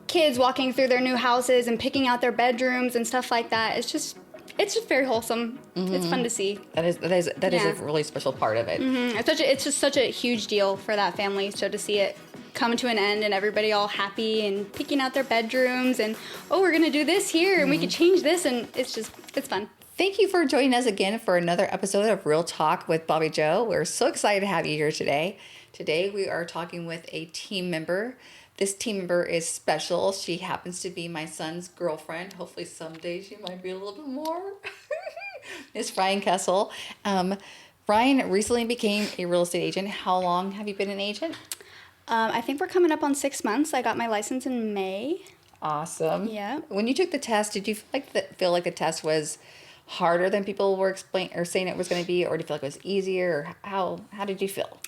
kids walking through their new houses and picking out their bedrooms and stuff like that. It's just very wholesome. Mm-hmm. It's fun to see. That is a really special part of it. Mm-hmm. It's just such a huge deal for that family. So to see it come to an end and everybody all happy and picking out their bedrooms and, oh, we're going to do this here and we could change this, and it's fun. Thank you for joining us again for another episode of Real Talk with Bobbie Jo. We're so excited to have you here today. Today we are talking with a team member. This team member is special. She happens to be my son's girlfriend. Hopefully someday she might be a little bit more. It's Rhyan Kessel. Rhyan recently became a real estate agent. How long have you been an agent? I think we're coming up on 6 months. I got my license in May. Awesome. Yeah. When you took the test, did you feel like the test was harder than people were saying it was going to be, or did you feel like it was easier? Or how did you feel?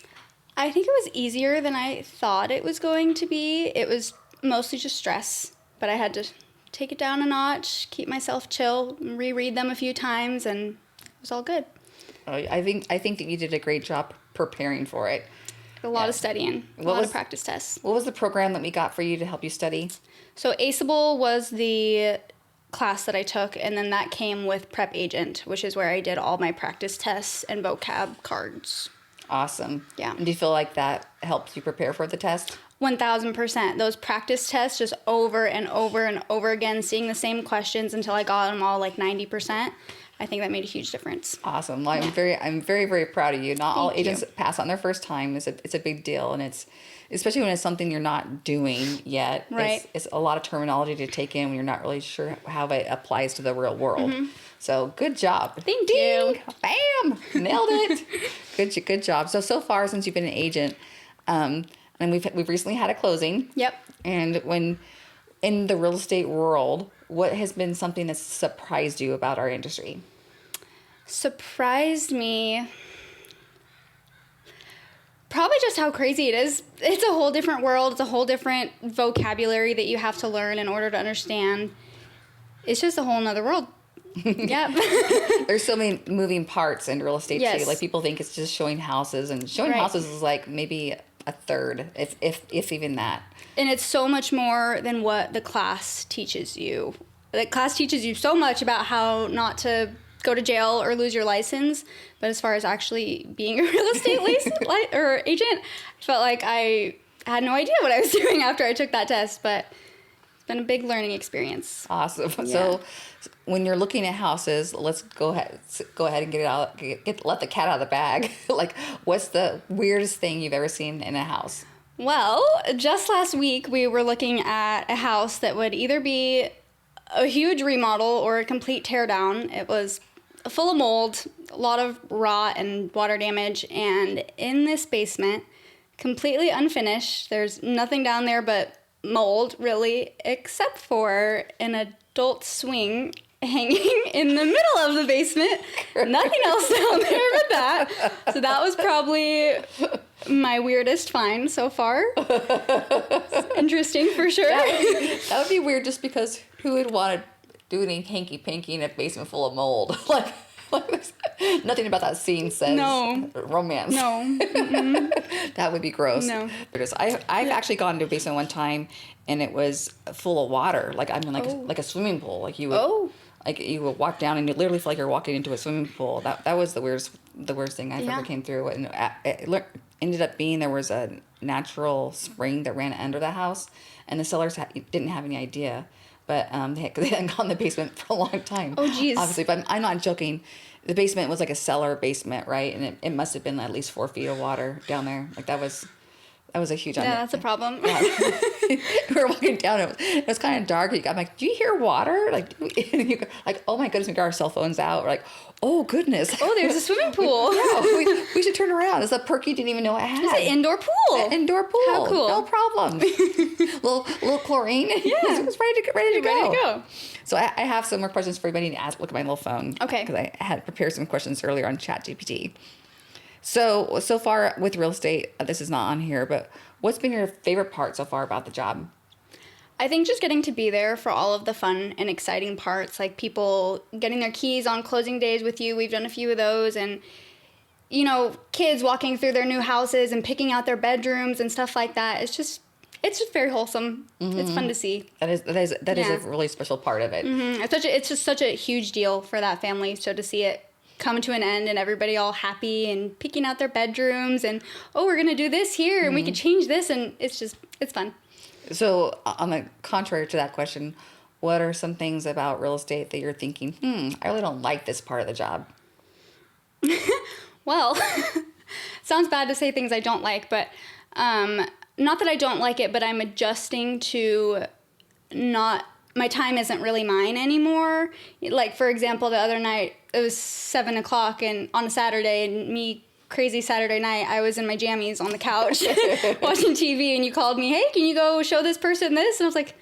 I think it was easier than I thought it was going to be. It was mostly just stress, but I had to take it down a notch, keep myself chill, reread them a few times, and it was all good. I think that you did a great job preparing for it. A lot of studying, a lot of practice tests. What was the program that we got for you to help you study? So ACEable was the class that I took, and then that came with Prep Agent, which is where I did all my practice tests and vocab cards. Awesome. Yeah. And do you feel like that helped you prepare for the test? 1,000%. Those practice tests just over and over and over again, seeing the same questions until I got them all like 90%. I think that made a huge difference. Awesome. Well, I'm very, very proud of you. Not all agents pass on their first time. It's a big deal, and it's especially when it's something you're not doing yet. Right. It's a lot of terminology to take in when you're not really sure how it applies to the real world. Mm-hmm. So good job. Thank you. Bam! Nailed it. Good job. So far since you've been an agent, and we've recently had a closing. Yep. And when in the real estate world, what has been something that's surprised you about our industry? Surprised me, probably just how crazy it is. It's a whole different world. It's a whole different vocabulary that you have to learn in order to understand. It's just a whole nother world. Yep. There's so many moving parts in real estate too. Like people think it's just showing houses, and showing houses is like maybe a third, if even that. And it's so much more than what the class teaches you. The class teaches you so much about how not to go to jail or lose your license, but as far as actually being a real estate or agent, I felt like I had no idea what I was doing after I took that test, but it's been a big learning experience. Awesome. Yeah. So when you're looking at houses, let's go ahead and get it out. Let the cat out of the bag. Like, what's the weirdest thing you've ever seen in a house? Well, just last week we were looking at a house that would either be a huge remodel or a complete tear down. It was full of mold, a lot of rot and water damage, and in this basement, completely unfinished. There's nothing down there but mold, really, except for an adult swing hanging in the middle of the basement. Nothing else down there but that. So that was probably my weirdest find so far. It's interesting for sure. That would be weird, just because who would want to do any hanky-panky in a basement full of mold? like nothing about that scene says romance. No. That would be gross. No. I've actually gone to a basement one time, and it was full of water. Like a swimming pool. Like you would walk down and you literally feel like you're walking into a swimming pool. That was the worst thing I've ever came through. And it ended up being there was a natural spring that ran under the house, and the sellers didn't have any idea. But they hadn't gone in the basement for a long time. Oh, geez. Obviously, but I'm not joking. The basement was like a cellar basement, right? And it must have been at least 4 feet of water down there. Like that was a huge. Yeah, that's a problem. Yeah. We were walking down. It was kind of dark. I'm like, do you hear water? Like, oh my goodness, we got our cell phones out. We're like, oh goodness. Oh, there's a swimming pool. Yeah, we should turn around. It's a perk you didn't even know I had. It's an indoor pool. An indoor pool. How cool. No problem. little chlorine. Yeah. It was ready to go. So I have some more questions for everybody to ask. Look at my little phone. Okay. Because I had prepared some questions earlier on ChatGPT. So far with real estate, this is not on here, but what's been your favorite part so far about the job? I think just getting to be there for all of the fun and exciting parts, like people getting their keys on closing days with you. We've done a few of those, and kids walking through their new houses and picking out their bedrooms and stuff like that. It's it's just very wholesome. It's fun to see. That is a really special part of it. It's just such a huge deal for that family. So to see it come to an end and everybody all happy and picking out their bedrooms and, oh, we're going to do this here and we could change this. And it's fun. So on the contrary to that question, what are some things about real estate that you're thinking, I really don't like this part of the job? Well, sounds bad to say things I don't like, but not that I don't like it, but I'm adjusting to my time isn't really mine anymore. Like, for example, the other night, it was 7 o'clock and on a Saturday, and crazy Saturday night, I was in my jammies on the couch watching TV, and you called me, hey, can you go show this person this? And I was like,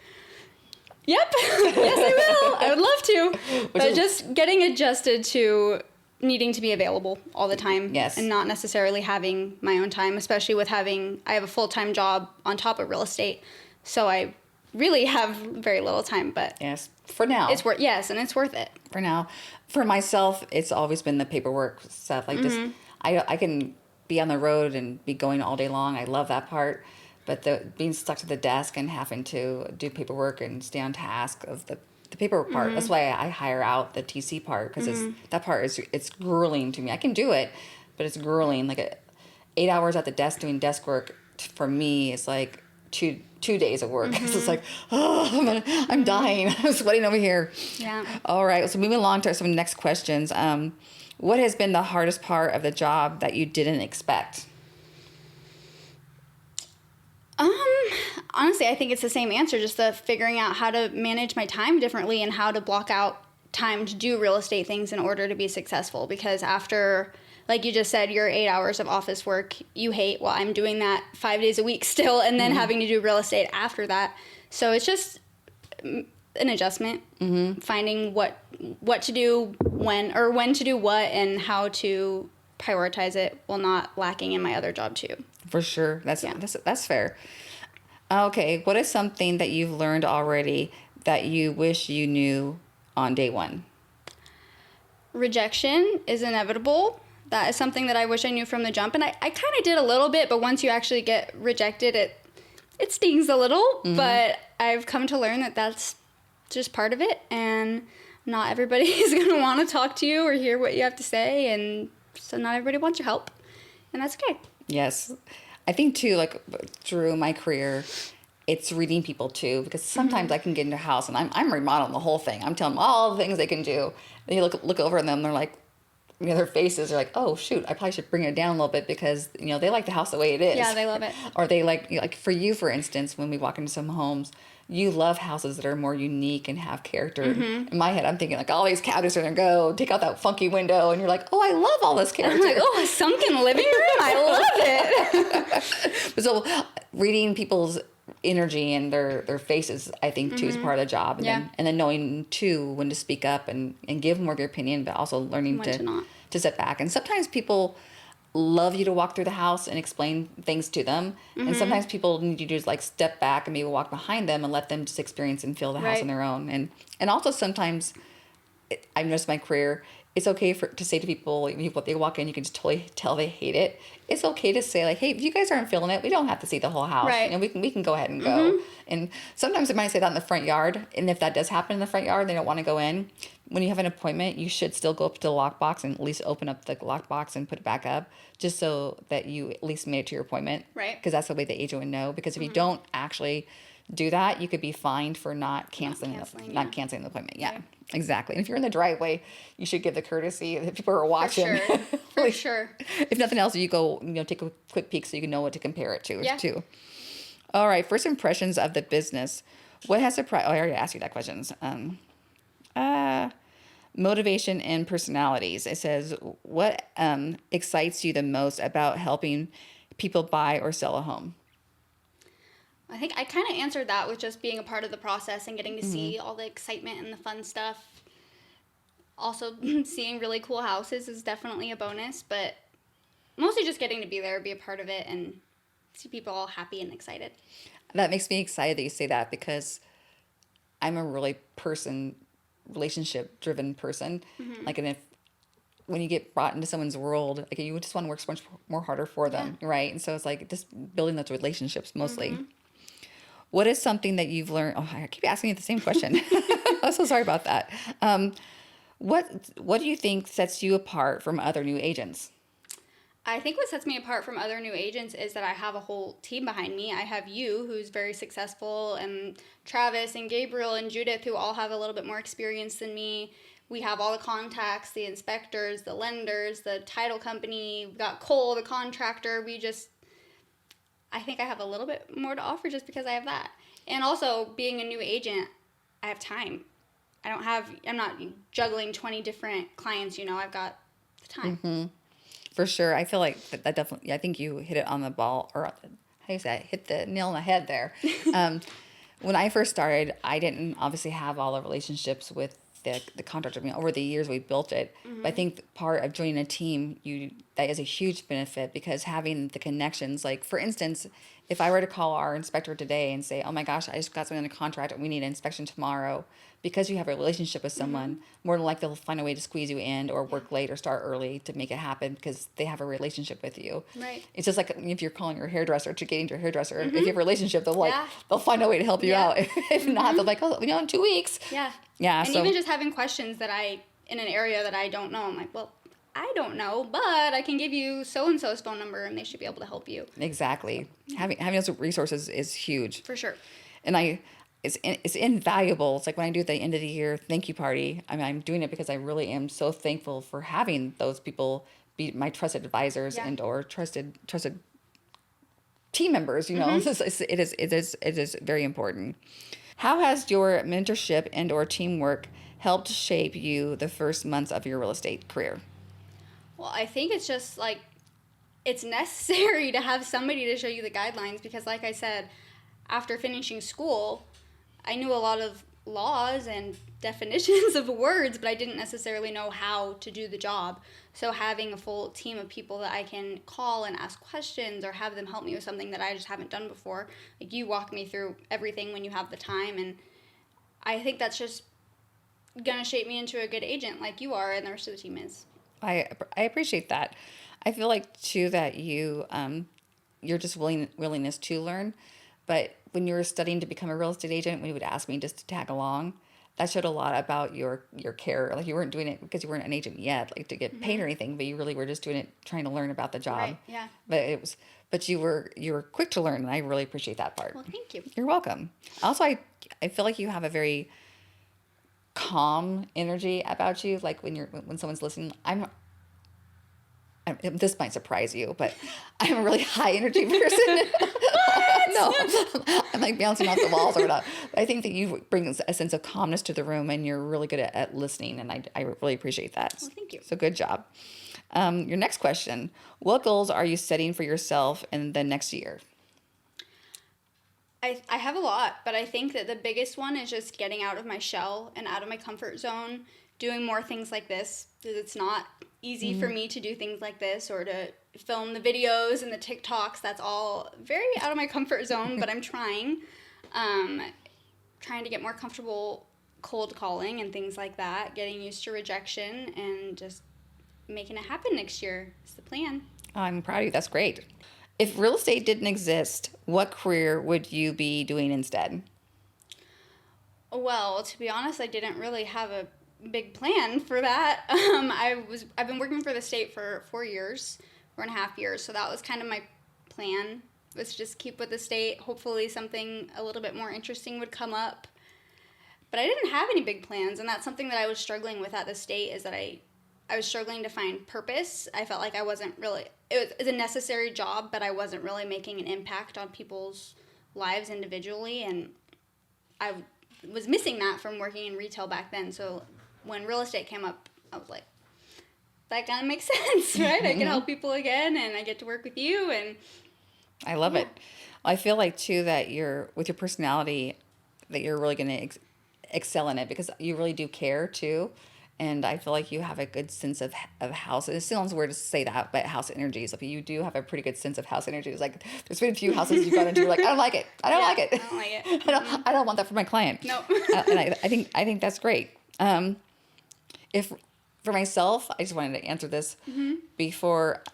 yep, yes, I will. I would love to. But just getting adjusted to needing to be available all the time. Yes. And not necessarily having my own time, especially with I have a full-time job on top of real estate. So I really have very little time, but yes, for now. It's worth it. For now. For myself, it's always been the paperwork stuff. Like just, I can be on the road and be going all day long. I love that part. But being stuck to the desk and having to do paperwork and stay on task of the paperwork part, that's why I hire out the TC part, because that part it's grueling to me. I can do it, but it's grueling. Like 8 hours at the desk doing desk work for me is like two days of work. So it's like, oh, I'm dying. I'm sweating over here. Yeah. All right. So moving along to some next questions. What has been the hardest part of the job that you didn't expect? Honestly, I think it's the same answer, just the figuring out how to manage my time differently and how to block out time to do real estate things in order to be successful. Because after, like you just said, your 8 hours of office work you hate, well, I'm doing that 5 days a week still, and then having to do real estate after that. So it's just an adjustment, finding what to do when to do what and how to prioritize it while not lacking in my other job too. For sure. That's fair. Okay. What is something that you've learned already that you wish you knew on day one? Rejection is inevitable. That is something that I wish I knew from the jump. And I kind of did a little bit, but once you actually get rejected, it stings a little. But I've come to learn that that's just part of it. And not everybody is going to want to talk to you or hear what you have to say. And so not everybody wants your help. And that's okay. Yes. I think too, like through my career, it's reading people too, because sometimes I can get into a house and I'm remodeling the whole thing. I'm telling them all the things they can do. And you look over at them, they're like, their faces are like, oh shoot, I probably should bring it down a little bit because they like the house the way it is. Yeah, they love it. Or they like for you, for instance, when we walk into some homes, you love houses that are more unique and have character. In my head, I'm thinking like all these cabinets are gonna go. Take out that funky window, and you're like, oh, I love all this character. I'm like, oh, a sunken living room, I love it. So reading people's energy and their faces, I think too, is part of the job. And then knowing too when to speak up and give more of your opinion, but also learning to step back. And sometimes people love you to walk through the house and explain things to them. And sometimes people need you to just like step back and maybe walk behind them and let them just experience and feel the house on their own. And also sometimes I've noticed in my career, it's okay to say to people, what they walk in, you can just totally tell they hate it. It's okay to say like, hey, if you guys aren't feeling it, we don't have to see the whole house. Right. And we can go ahead and go. And sometimes they might say that in the front yard. And if that does happen in the front yard, they don't want to go in. When you have an appointment, you should still go up to the lockbox and at least open up the lockbox and put it back up, just so that you at least made it to your appointment. Right. Because that's the way the agent would know. Because if you don't actually do that, you could be fined for not canceling the appointment. Yeah, right. Exactly. And if you're in the driveway, you should give the courtesy that people are watching. For sure. If nothing else, you go, take a quick peek so you can know what to compare it to. Yeah. Too. All right. First impressions of the business. What has surprised? Oh, I already asked you that questions. Motivation and personalities. It says, what excites you the most about helping people buy or sell a home? I think I kind of answered that with just being a part of the process and getting to see all the excitement and the fun stuff. Also, seeing really cool houses is definitely a bonus, but mostly just getting to be there, be a part of it, and see people all happy and excited. That makes me excited that you say that, because I'm a really relationship-driven person. Like, and if when you get brought into someone's world, like, you just want to work so much more harder for them, right? And so it's like just building those relationships mostly. What is something that you've learned? Oh, I keep asking you the same question. I'm so sorry about that. What do you think sets you apart from other new agents? I think what sets me apart from other new agents is that I have a whole team behind me. I have you, who's very successful, and Travis and Gabriel and Judith, who all have a little bit more experience than me. We have all the contacts, the inspectors, the lenders, the title company. We've got Cole, the contractor. I think I have a little bit more to offer just because I have that. And also, being a new agent, I have time. I'm not juggling 20 different clients, I've got the time. Mm-hmm. For sure. I feel like that definitely, I think you hit it on the ball, or how do you say, hit the nail on the head there. When I first started, I didn't obviously have all the relationships with the contractor. I mean, over the years we built it. Mm-hmm. But I think part of joining a team, that is a huge benefit, because having the connections, like for instance, if I were to call our inspector today and say, oh my gosh, I just got something on a contract and we need an inspection tomorrow, because you have a relationship with someone, mm-hmm. more than likely they'll find a way to squeeze you in or work late or start early to make it happen because they have a relationship with you. Right. It's just like if you're calling your hairdresser to get into your hairdresser, mm-hmm. if you have a relationship, they'll find a way to help you out. If mm-hmm. not, they'll like, in 2 weeks. Yeah. Yeah. And even just having questions in an area that I don't know, I'm like, well, I don't know, but I can give you so-and-so's phone number and they should be able to help you. Exactly. So, having those resources is huge. For sure. And it's invaluable. It's like when I do at the end of the year thank you party, I'm doing it because I really am so thankful for having those people be my trusted advisors and or trusted team members, Mm-hmm. It is very important. How has your mentorship and or teamwork helped shape you the first months of your real estate career? Well, I think it's just like it's necessary to have somebody to show you the guidelines, because like I said, after finishing school, I knew a lot of laws and definitions of words, but I didn't necessarily know how to do the job. So having a full team of people that I can call and ask questions or have them help me with something that I just haven't done before, like you walk me through everything when you have the time, and I think that's just gonna shape me into a good agent like you are and the rest of the team is. I appreciate that. I feel like too that you're just willingness to learn. But when you were studying to become a real estate agent, when you would ask me just to tag along, that showed a lot about your care. Like you weren't doing it because you weren't an agent yet, like to get mm-hmm. paid or anything, but you really were just doing it trying to learn about the job. Right, yeah. But you were quick to learn, and I really appreciate that part. Well, thank you. You're welcome. Also, I feel like you have a very calm energy about you. Like when someone's listening, this might surprise you, but I'm a really high energy person. No, I'm like bouncing off the walls or not. I think that you bring a sense of calmness to the room, and you're really good at listening, and I really appreciate that. Well, thank you. So good job. Your next question: what goals are you setting for yourself in the next year? I have a lot, but I think that the biggest one is just getting out of my shell and out of my comfort zone, doing more things like this, because it's not easy mm-hmm. for me to do things like this or to film the videos and the TikToks. That's all very out of my comfort zone, but I'm trying to get more comfortable cold calling and things like that, getting used to rejection, and just making it happen next year is the plan. I'm proud of you. That's great. If real estate didn't exist, what career would you be doing instead? Well, to be honest, I didn't really have a big plan for that. I've been working for the state for 4.5 years, so that was kind of my plan, was just keep with the state. Hopefully something a little bit more interesting would come up. But I didn't have any big plans, and that's something that I was struggling with at the state, is that I was struggling to find purpose. I felt like I wasn't really, it was a necessary job, but I wasn't really making an impact on people's lives individually, and I was missing that from working in retail back then. So when real estate came up, I was like, that kind of makes sense, right? I can help people again, and I get to work with you, and I love it. I feel like too that with your personality, that you're really going to excel in it, because you really do care too. And I feel like you have a good sense of house. It sounds weird to say that, but house energies. Like you do have a pretty good sense of house energies. Like there's been a few houses you've gone into, you're like, I don't like it. I don't like it. I don't like it. I don't want that for my client. No. And I think that's great. If for myself, I just wanted to answer this before.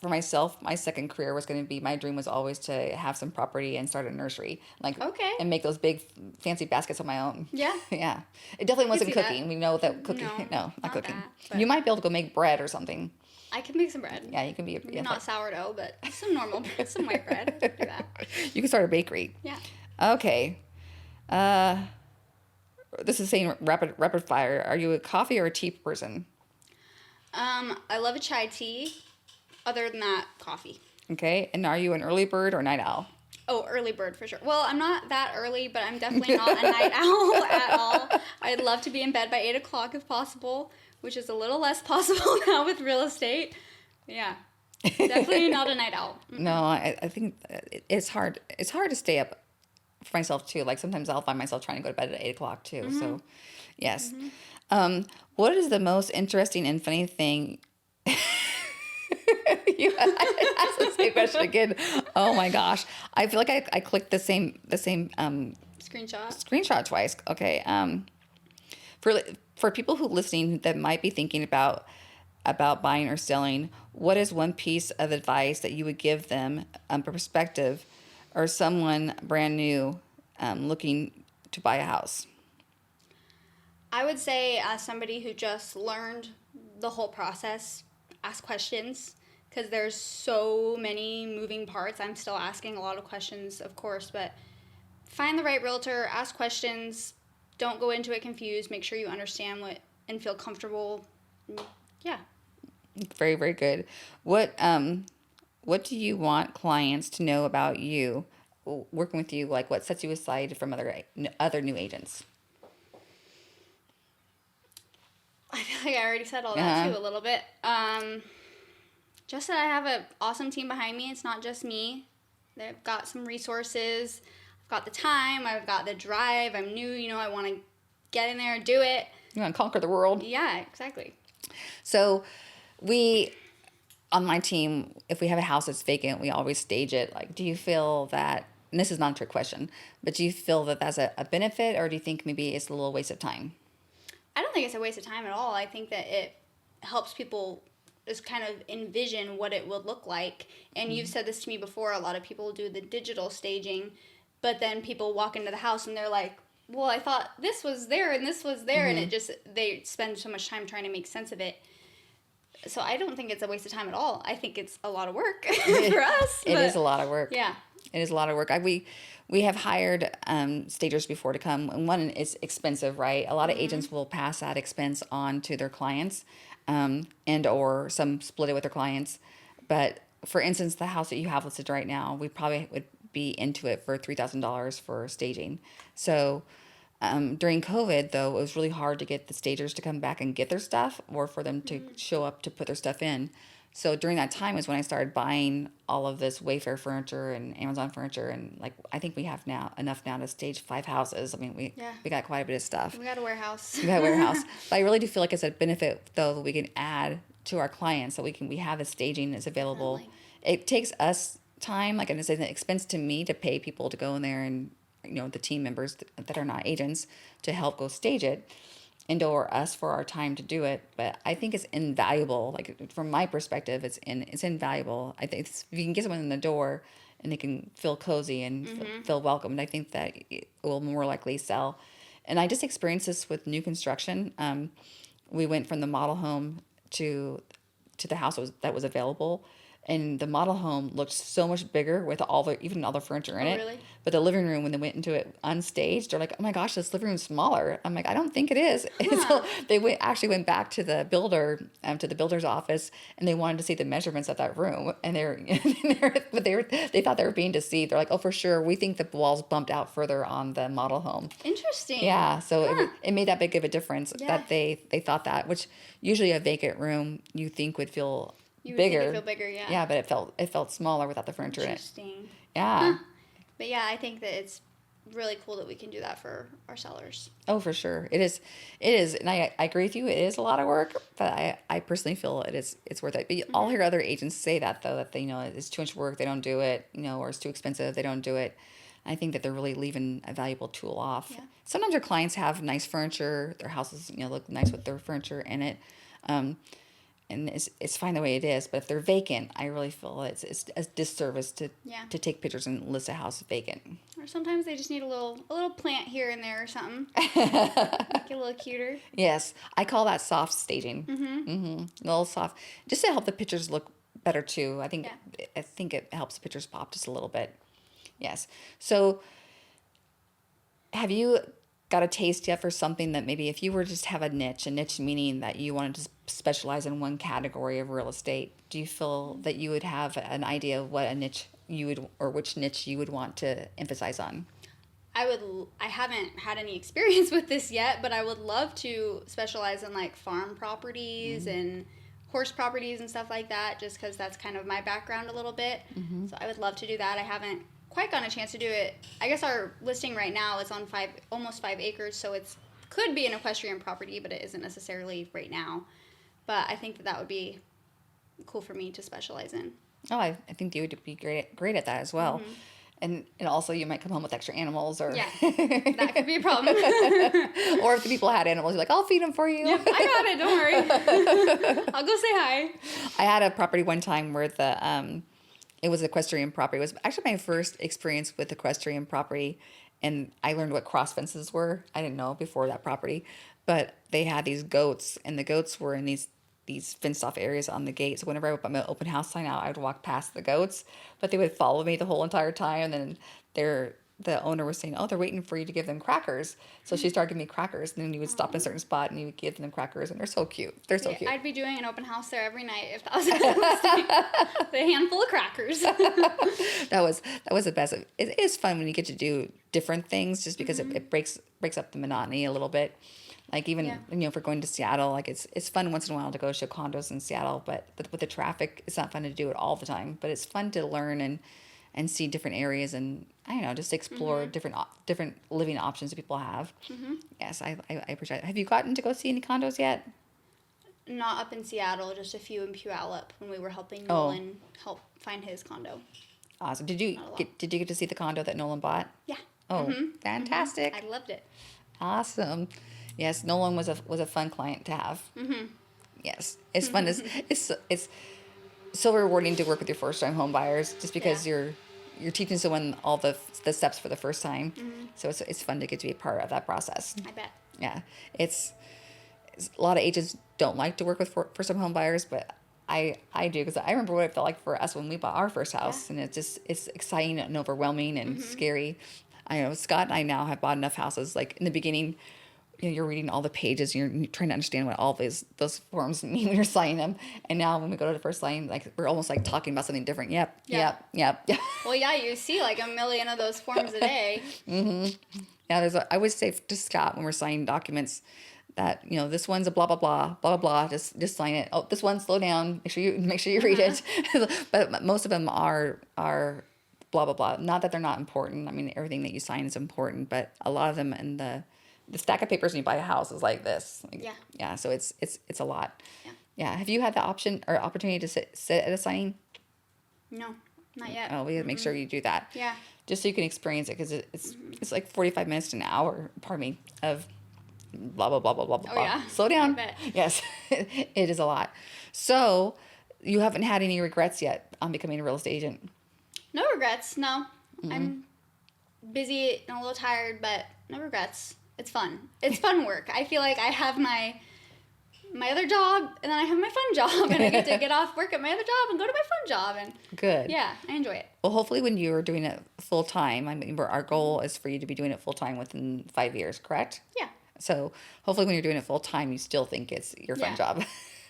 for myself, my second career was going to be, my dream was always to have some property and start a nursery, like, and make those big fancy baskets on my own. Yeah. Yeah. It definitely wasn't cooking. That. We know that cooking, no, not cooking. That, you might be able to go make bread or something. I can make some bread. Yeah, you can be not sourdough, but some normal bread, some white bread. Do that. You can start a bakery. Yeah. Okay. This is saying rapid fire. Are you a coffee or a tea person? I love a chai tea. Other than that, coffee. Okay. And are you an early bird or night owl? Oh, early bird for sure. Well, I'm not that early, but I'm definitely not a night owl at all. I'd love to be in bed by 8 o'clock if possible, which is a little less possible now with real estate. Yeah. Definitely not a night owl. Mm-mm. No, I think it's hard. It's hard to stay up for myself too. Like sometimes I'll find myself trying to go to bed at 8 o'clock too. Mm-hmm. So, yes. Mm-hmm. What is the most interesting and funny thing? You asked the same question again. Oh my gosh! I feel like I clicked the same screenshot twice. Okay. For people who listening that might be thinking about buying or selling, what is one piece of advice that you would give them, perspective, or someone brand new looking to buy a house? I would say, as somebody who just learned the whole process, ask questions, because there's so many moving parts. I'm still asking a lot of questions, of course, but find the right realtor, ask questions, don't go into it confused, make sure you understand what and feel comfortable. Yeah. Very, very good. What do you want clients to know about you working with you? Like, what sets you aside from other new agents? I feel like I already said all that too a little bit. Just that I have an awesome team behind me. It's not just me. They've got some resources. I've got the time. I've got the drive. I'm new. I want to get in there and do it. You want to conquer the world? Yeah, exactly. So on my team, if we have a house that's vacant, we always stage it. Like, do you feel that, and this is not a trick question, but do you feel that that's a benefit, or do you think maybe it's a little waste of time? I don't think it's a waste of time at all. I think that it helps people just kind of envision what it would look like. And you've said this to me before, a lot of people do the digital staging, but then people walk into the house and they're like, well, I thought this was there and this was there, and they spend so much time trying to make sense of it. So I don't think it's a waste of time at all. I think it's a lot of work for us. It is a lot of work. Yeah. It is a lot of work. We have hired stagers before to come, and one is expensive, right? A lot of agents will pass that expense on to their clients, and or some split it with their clients. But for instance, the house that you have listed right now, we probably would be into it for $3,000 for staging. So during COVID, though, it was really hard to get the stagers to come back and get their stuff, or for them to show up to put their stuff in. So during that time is when I started buying all of this Wayfair furniture and Amazon furniture, and like I think we have enough now to stage 5 houses. I mean, we got quite a bit of stuff. We got a warehouse. But I really do feel like it's a benefit though that we can add to our clients, that we have the staging that's available. Definitely. It takes us time, like, and it's an expense to me to pay people to go in there and the team members that are not agents to help go stage it, and or us for our time to do it. But I think it's invaluable. Like, from my perspective, it's invaluable. I think if you can get someone in the door and they can feel cozy and feel welcomed, I think that it will more likely sell. And I just experienced this with new construction. We went from the model home to the house that was available. And the model home looked so much bigger with even all the furniture in it. Really? But the living room, when they went into it unstaged, they're like, "Oh my gosh, this living room's smaller." I'm like, "I don't think it is." Huh. And so they actually went back to the builder's office, and they wanted to see the measurements of that room. And they thought they were being deceived. They're like, "Oh, for sure, we think the walls bumped out further on the model home." Interesting. Yeah, so it made that big of a difference that they thought that, which usually a vacant room you think would feel. You would bigger. think it'd feel bigger, yeah. Yeah, but it felt smaller without the furniture in it. Interesting. Yeah. Huh. But yeah, I think that it's really cool that we can do that for our sellers. Oh, for sure. It is, and I agree with you. It is a lot of work, but I personally feel it's worth it. But I'll hear other agents say that, though, that they it's too much work, they don't do it, or it's too expensive, they don't do it. I think that they're really leaving a valuable tool off. Yeah. Sometimes our clients have nice furniture, their houses look nice with their furniture in it. and it's fine the way it is. But if they're vacant, I really feel it's a disservice to take pictures and list a house vacant. Or sometimes they just need a little plant here and there or something. Make it a little cuter. Yes, I call that soft staging. A little soft, just to help the pictures look better too. I think it helps the pictures pop just a little bit. Yes. So, have you got a taste yet for something that maybe if you were to just have a niche meaning that you wanted to specialize in one category of real estate, do you feel that you would have an idea of what a niche you would, or which niche you would want to emphasize on? I haven't had any experience with this yet, but I would love to specialize in like farm properties and horse properties and stuff like that, just because that's kind of my background a little bit. So I would love to do that. I haven't quite gotten a chance to do it. I guess our listing right now is on almost 5 acres, so it could be an equestrian property, but it isn't necessarily right now. But I think that would be cool for me to specialize in. Oh, I think you would be great at that as well. And also you might come home with extra animals, or that could be a problem. Or if the people had animals, you're like, I'll feed them for you. Yep, I got it, don't worry. I'll go say hi. I had a property one time where it was equestrian property. It was actually my first experience with equestrian property, and I learned what cross fences were. I didn't know before that property, but they had these goats, and the goats were in these fenced off areas on the gate. So whenever I would put my open house sign out, I would walk past the goats, but they would follow me the whole entire time. And then the owner was saying, "Oh, they're waiting for you to give them crackers." So she started giving me crackers, and then you would stop in a certain spot and you would give them crackers, and they're so cute. They're so cute. I'd be doing an open house there every night if that was a handful of crackers. That was the best. It is fun when you get to do different things, just because it breaks up the monotony a little bit. Like even if we're going to Seattle, like it's fun once in a while to go show condos in Seattle, but with the traffic, it's not fun to do it all the time. But it's fun to learn and see different areas, and I don't know, just explore different living options that people have. Yes, I appreciate it. Have you gotten to go see any condos yet? Not up in Seattle, just a few in Puyallup when we were helping Nolan help find his condo. Awesome. Did you get to see the condo that Nolan bought? Yeah. Oh, fantastic! I loved it. Awesome. Yes, Nolan was a fun client to have. Yes, it's fun. It's so rewarding to work with your first time home buyers, just because you're teaching someone all the steps for the first time. So it's fun to get to be a part of that process. I bet. Yeah, it's a lot of agents don't like to work with first time home buyers, but I do, because I remember what it felt like for us when we bought our first house, and it's exciting and overwhelming and scary. I know Scott and I now have bought enough houses. Like in the beginning, you're reading all the pages, and you're trying to understand what all those forms mean when you're signing them. And now when we go to the first line, like we're almost like talking about something different. Yep. Well, yeah, you see like a million of those forms a day. Yeah, I would say to Scott when we're signing documents that this one's a blah blah blah blah blah. Just sign it. Oh, this one, slow down. Make sure you read it. But most of them are blah blah blah. Not that they're not important. I mean, everything that you sign is important, but a lot of them in the stack of papers when you buy a house is like this. Yeah. So it's a lot. Yeah. Have you had the option or opportunity to sit at a signing? No, not yet. Oh, we have to make sure you do that. Yeah. Just so you can experience it, because it's like 45 minutes to an hour. Pardon me, of blah blah blah blah blah blah. Oh yeah. Slow down. I bet. Yes, it is a lot. So you haven't had any regrets yet on becoming a real estate agent? No regrets. No. I'm busy and a little tired, but no regrets. It's fun. It's fun work. I feel like I have my other job, and then I have my fun job, and I get to get off work at my other job and go to my fun job. And good. Yeah, I enjoy it. Well, hopefully when you're doing it full time, I mean, our goal is for you to be doing it full time within 5 years, correct? Yeah. So hopefully when you're doing it full time, you still think it's your fun job.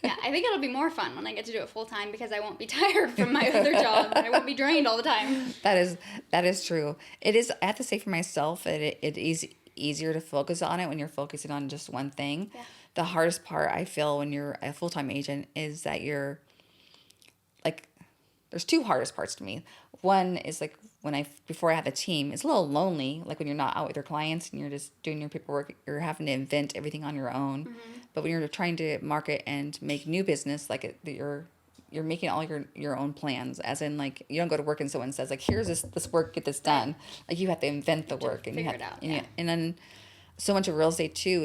Yeah, I think it'll be more fun when I get to do it full time, because I won't be tired from my other job. I won't be drained all the time. That is true. It is. I have to say for myself, it is easier to focus on it when you're focusing on just one thing. Yeah. The hardest part I feel when you're a full-time agent is that you're like, there's two hardest parts to me. One is like before I had the team, it's a little lonely, like when you're not out with your clients and you're just doing your paperwork, you're having to invent everything on your own. But when you're trying to market and make new business, like you're making all your own plans, as in like you don't go to work and someone says like, here's this work, get this done. Like you have to invent the work and you have figure it out. and then so much of real estate too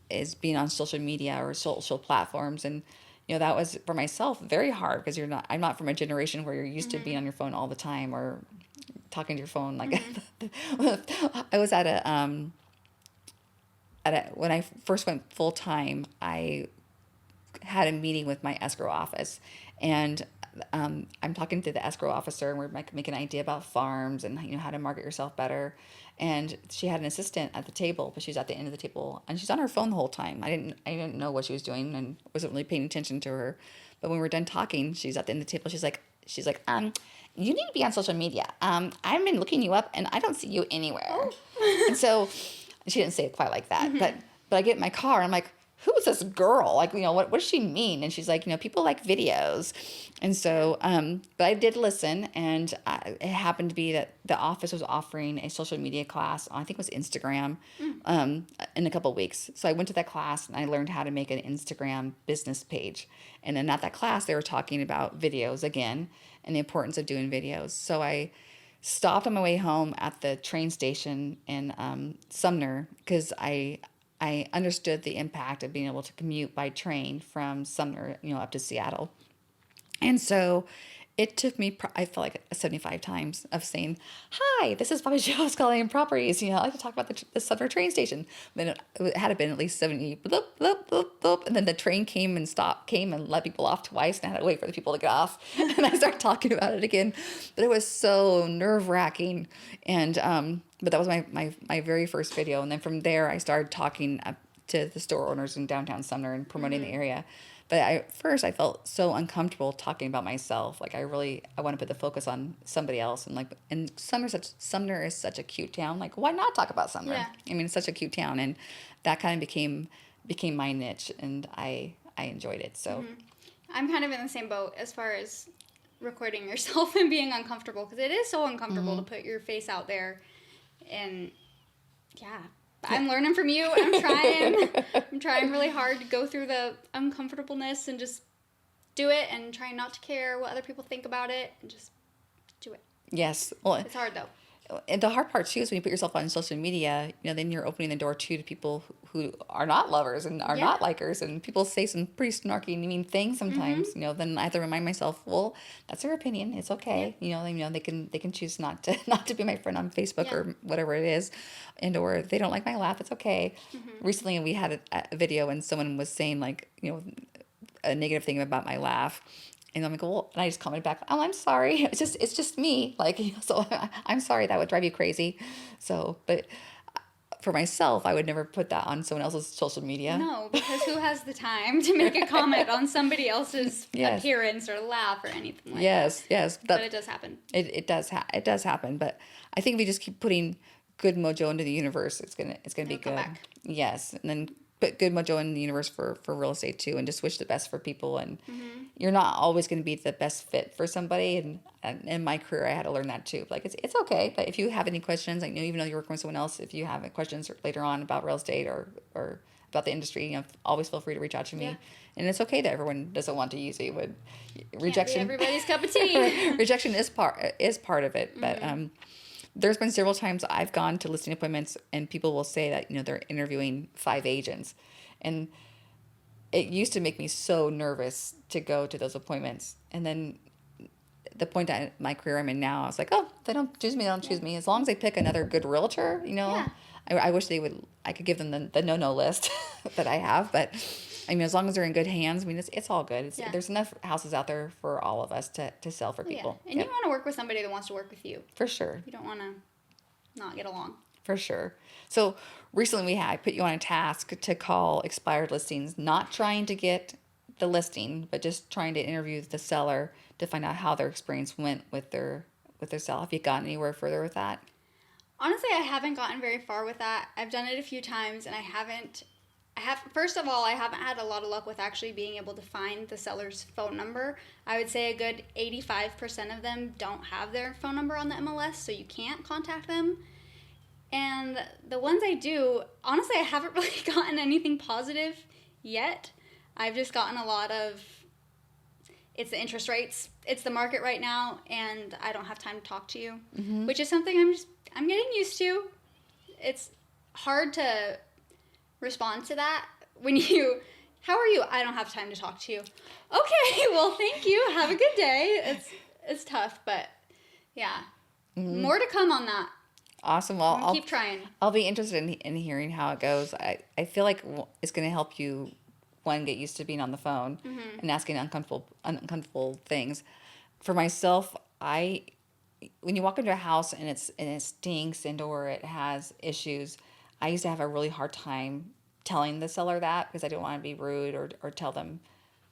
is being on social media or social platforms, and that was for myself very hard because I'm not from a generation where you're used to being on your phone all the time or talking to your phone. Like I was when I first went full time, I had a meeting with my escrow office, and I'm talking to the escrow officer, and we're making an idea about farms and how to market yourself better. And she had an assistant at the table, but she's at the end of the table, and she's on her phone the whole time. I didn't know what she was doing, and wasn't really paying attention to her. But when we were done talking, she's at the end of the table. She's like, you need to be on social media. I've been looking you up, and I don't see you anywhere. Oh. And so she didn't say it quite like that, but I get in my car, and I'm like, who is this girl? Like, what does she mean? And she's like, people like videos. And so, but I did listen, and it happened to be that the office was offering a social media class, I think it was Instagram, in a couple of weeks. So I went to that class, and I learned how to make an Instagram business page. And then at that class, they were talking about videos again and the importance of doing videos. So I stopped on my way home at the train station in Sumner because I understood the impact of being able to commute by train from Sumner, up to Seattle. And so it took me, I felt like 75 times of saying, hi, this is Bobbie Jo calling Properties. I like to talk about the Sumner train station. Then it had been at least 70, bloop, bloop, bloop, bloop. And then the train came and let people off twice, and I had to wait for the people to get off. And I started talking about it again. But it was so nerve-wracking. And, but that was my very first video. And then from there, I started talking to the store owners in downtown Sumner and promoting the area. But at first, I felt so uncomfortable talking about myself. Like I want to put the focus on somebody else. And Sumner is such a cute town. Like, why not talk about Sumner? Yeah. I mean, it's such a cute town, and that kind of became my niche, and I enjoyed it. So, I'm kind of in the same boat as far as recording yourself and being uncomfortable, because it is so uncomfortable to put your face out there, and yeah. I'm learning from you. I'm trying really hard to go through the uncomfortableness and just do it, and try not to care what other people think about it, and just do it. Yes. Well, it's hard though. And the hard part too is when you put yourself on social media, then you're opening the door to people who are not lovers and are not likers, and people say some pretty snarky, mean things sometimes. Then I have to remind myself, well, that's their opinion. It's okay. They can choose not to be my friend on Facebook or whatever it is, or if they don't like my laugh, it's okay. Recently, we had a video, and someone was saying a negative thing about my laugh. And I'm like, well, and I just commented back, oh, I'm sorry. It's just me. So I'm sorry that would drive you crazy. So, but for myself, I would never put that on someone else's social media. No, because who has the time to make a comment on somebody else's appearance or laugh or anything like that? Yes. But it does happen. It does happen. But I think if we just keep putting good mojo into the universe, it's gonna be good. Back. Yes, and then put good mojo in the universe for real estate too, and just wish the best for people. And you're not always going to be the best fit for somebody. And in my career, I had to learn that too. Like it's okay, but if you have any questions, even though you're working with someone else, if you have any questions later on about real estate or about the industry, always feel free to reach out to me. Yeah. And it's okay that everyone doesn't want to use it. But rejection, can't be everybody's cup of tea. Rejection is part of it, but there's been several times I've gone to listing appointments, and people will say that they're interviewing 5 agents, and it used to make me so nervous to go to those appointments. And then the point that my career I'm in now, I was like, oh, they don't choose me, they don't choose me. As long as they pick another good realtor, I wish I could give them the no list that I have. But as long as they're in good hands, it's all good. There's enough houses out there for all of us to sell for people. Yeah. And you want to work with somebody that wants to work with you. For sure. You don't want to not get along. For sure. So recently I put you on a task to call expired listings, not trying to get the listing, but just trying to interview the seller to find out how their experience went with their sale. Have you gotten anywhere further with that? Honestly, I haven't gotten very far with that. I've done it a few times, and first of all, I haven't had a lot of luck with actually being able to find the seller's phone number. I would say a good 85% of them don't have their phone number on the MLS, so you can't contact them. And the ones I do, honestly, I haven't really gotten anything positive yet. I've just gotten a lot of, it's the interest rates, it's the market right now, and I don't have time to talk to you, which is something I'm getting used to. It's hard to respond to that when you How are you? I don't have time to talk to you. Okay, well, thank you. Have a good day. It's tough, but yeah. More to come on that. Awesome. Well, I'll keep trying. I'll be interested in hearing how it goes. I feel like it's going to help you, one, get used to being on the phone and asking uncomfortable things. For myself, when you walk into a house and it stinks or it has issues, I used to have a really hard time telling the seller that because I didn't want to be rude or tell them,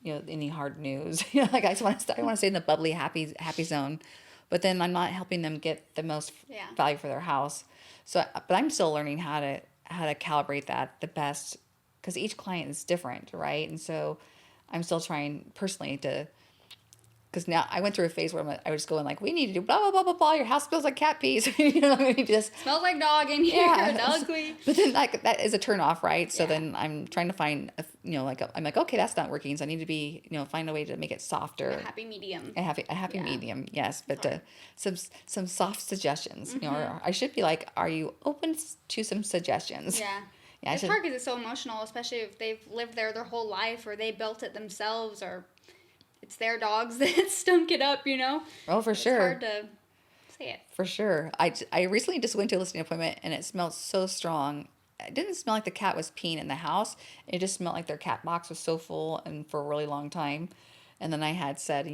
any hard news. Like I want to stay in the bubbly, happy zone, but then I'm not helping them get the most value for their house. So, but I'm still learning how to calibrate that the best because each client is different, right? And so I'm still trying personally to. Because now I went through a phase where I was going like, we need to do blah, blah, blah, blah, blah. Your house smells like cat peas. Just smells like dog in here. Yeah. Ugly. But then that is a turn off, right? So then I'm trying to find, I'm like, okay, that's not working. So I need to be, find a way to make it softer. A happy medium. A happy medium, yes. But some soft suggestions. Or I should be like, are you open to some suggestions? Yeah. Yeah. It's hard because it's so emotional, especially if they've lived there their whole life or they built it themselves or it's their dogs that stunk it up, Oh, for sure. It's hard to say it. For sure. I recently just went to a listing appointment and it smelled so strong. It didn't smell like the cat was peeing in the house. It just smelled like their cat box was so full and for a really long time. And then I had said,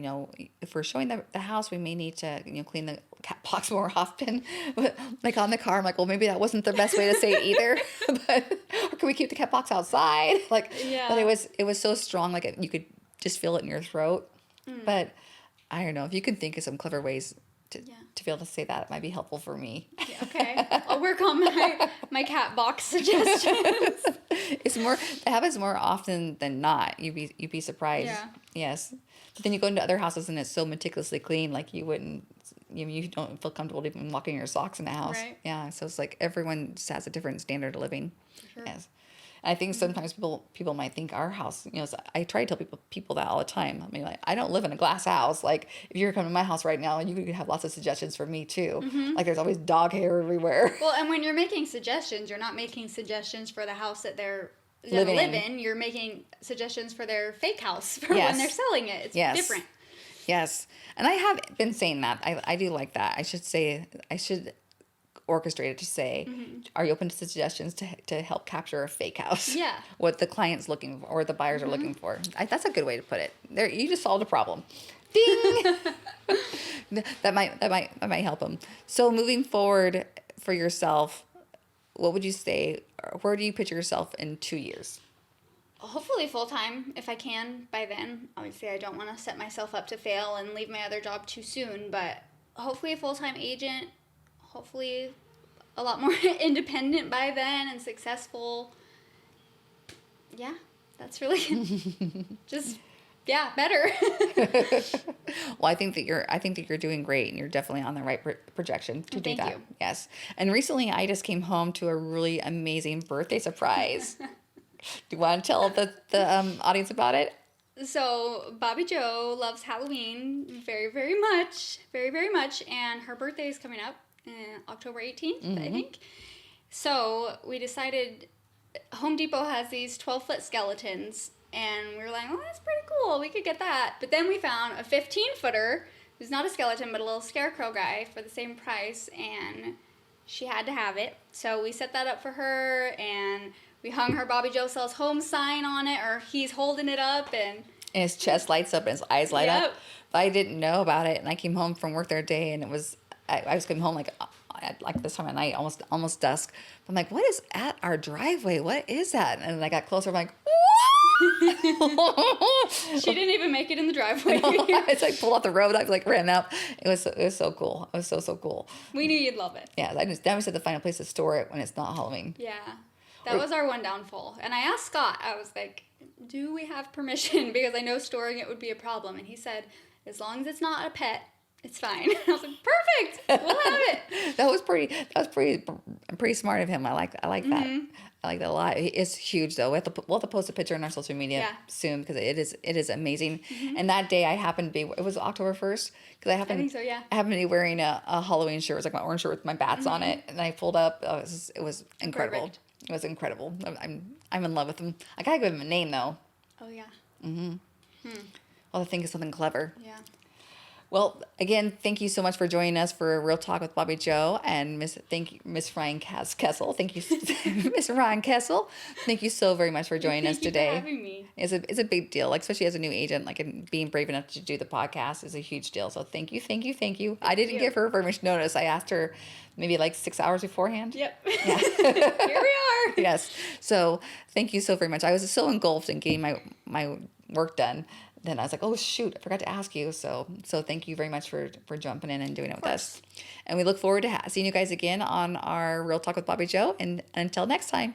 if we're showing the house, we may need to, clean the cat box more often. But like on the car, I'm like, well, maybe that wasn't the best way to say it either. Or can we keep the cat box outside? But it was so strong, like you could just feel it in your throat. But I don't know if you can think of some clever ways to be able to say that, it might be helpful for me. Yeah, okay. I'll work on my cat box suggestions. It happens more often than not. You'd be surprised. Yeah. Yes. But then you go into other houses and it's so meticulously clean, like you don't feel comfortable even walking in your socks in the house. Right. Yeah. So it's like everyone just has a different standard of living. For sure. Yes. I think sometimes people might think our house, I try to tell people that all the time. I mean, like, I don't live in a glass house. Like, if you're coming to my house right now, you could have lots of suggestions for me, too. Like, there's always dog hair everywhere. Well, and when you're making suggestions, you're not making suggestions for the house that they're going to live in. You're making suggestions for their fake house for when they're selling it. It's different. Yes. And I have been saying that. I do like that. I should orchestrate it to say, are you open to suggestions to help capture a fake house? Yeah. What the client's looking for or the buyers are looking for. That's a good way to put it. There, you just solved a problem. Ding! that might help them. So moving forward for yourself, what would you say, where do you picture yourself in 2 years? Hopefully full-time if I can by then. Obviously I don't want to set myself up to fail and leave my other job too soon, but hopefully a full-time agent. Hopefully a lot more independent by then and successful. Yeah, that's really just better. Well, I think that you're doing great and you're definitely on the right projection to do that. Thank you. Yes. And recently I just came home to a really amazing birthday surprise. Do you want to tell the audience about it? So Bobbie Jo loves Halloween very, very much, very, very much, and her birthday is coming up. October 18th, I think. So we decided Home Depot has these 12-foot skeletons, and we were like, oh, that's pretty cool. We could get that. But then we found a 15-footer who's not a skeleton, but a little scarecrow guy for the same price, and she had to have it. So we set that up for her, and we hung her Bobbie Jo Sells Home sign on it, or he's holding it up, and his chest lights up and his eyes light up. But I didn't know about it, and I came home from work that day, and I was coming home like this time of night, almost dusk. I'm like, what is at our driveway? What is that? And I got closer. I'm like, she didn't even make it in the driveway. It's like pulled off the road. I ran out. It was so cool. It was so cool. We knew you'd love it. Yeah, now we said to find a place to store it when it's not Halloween. Yeah, that was our one downfall. And I asked Scott. I was like, do we have permission? Because I know storing it would be a problem. And he said, as long as it's not a pet, it's fine. I was like, perfect. We'll have it. That was pretty smart of him. I like that. I like that a lot. It's huge though. We'll have to post a picture on our social media soon because it is amazing. And that day I happened to be, it was October 1st because I think so, yeah. I happened to be wearing a Halloween shirt. It was like my orange shirt with my bats on it, and I pulled up. It was incredible. Perfect. It was incredible. I'm in love with him. I gotta give him a name though. Oh, yeah. I'll think of something clever. Yeah. Well, again, thank you so much for joining us for Real Talk with Bobbie Jo and Miss Rhyan Kessel. Thank you, Miss Rhyan Kessel. Thank you so very much for joining us today. Thank you for having me. It's a big deal, like especially as a new agent, like and being brave enough to do the podcast is a huge deal. So thank you. I didn't give her permission notice. I asked her maybe like 6 hours beforehand. Yep. Yeah. Here we are. Yes. So thank you so very much. I was so engulfed in getting my work done. Then I was like, oh shoot, I forgot to ask you. So thank you very much for jumping in and doing it with us. And we look forward to seeing you guys again on our Real Talk with Bobbie Jo. And until next time.